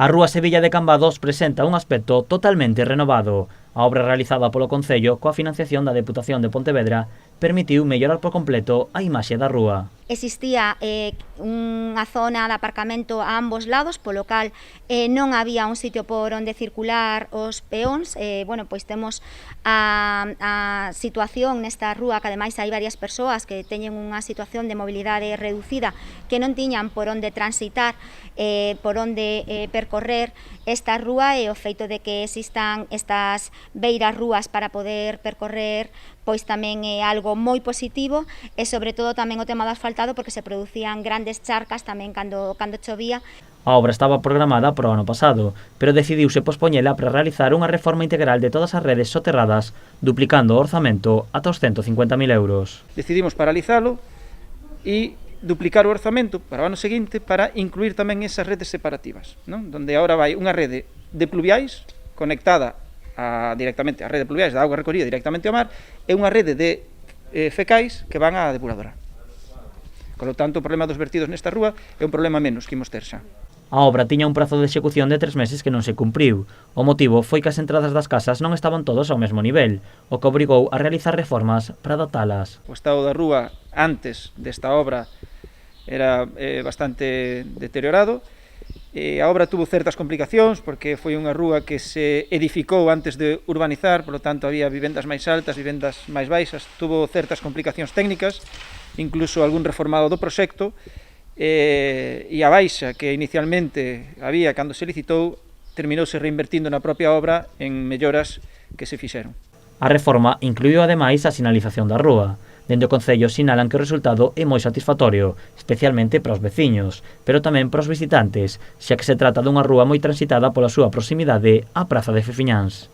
A rúa Sevilla de Cambados presenta un aspecto totalmente renovado. A obra realizada polo Concello coa financiación da Deputación de Pontevedra permitiu mellorar por completo a imaxe da rúa. Existía unha zona de aparcamento a ambos lados, polo cal non había un sitio por onde circular os peóns. Pois temos a situación nesta rúa que ademais hai varias persoas que teñen unha situación de mobilidade reducida que non tiñan por onde transitar, por onde percorrer esta rúa, e o feito de que existan estas beiras rúas para poder percorrer pois tamén é algo moi positivo, e sobre todo tamén o tema do asfaltado, porque se producían grandes charcas tamén cando chovía. A obra estaba programada para o ano pasado, pero decidiuse pospoñela para realizar unha reforma integral de todas as redes soterradas, duplicando o orzamento ata os 150.000 euros. Decidimos paralizalo e duplicar o orzamento para o ano seguinte para incluir tamén esas redes separativas, non? Donde agora vai unha rede de pluviais conectada directamente a rede de pluviais da auga recorrida directamente ao mar, e unha rede de fecais que van á depuradora. Por lo tanto, o problema dos vertidos nesta rúa é un problema menos que imos ter xa. A obra tiña un prazo de execución de 3 meses que non se cumpriu. O motivo foi que as entradas das casas non estaban todos ao mesmo nivel, o que obrigou a realizar reformas para adaptalas. O estado da rúa antes desta obra era bastante deteriorado. A obra tuvo certas complicacións porque foi unha rúa que se edificou antes de urbanizar, por lo tanto había vivendas máis altas, vivendas máis baixas, tuvo certas complicacións técnicas, incluso algún reformado do proxecto, e a baixa que inicialmente había cando se licitou terminouse reinvertindo na propia obra en melloras que se fixeron. A reforma incluíu ademais a sinalización da rúa. Dende o Concello sinalan que o resultado é moi satisfactorio, especialmente para os veciños, pero tamén para os visitantes, xa que se trata dunha rúa moi transitada pola súa proximidade á praza de Fefiñáns.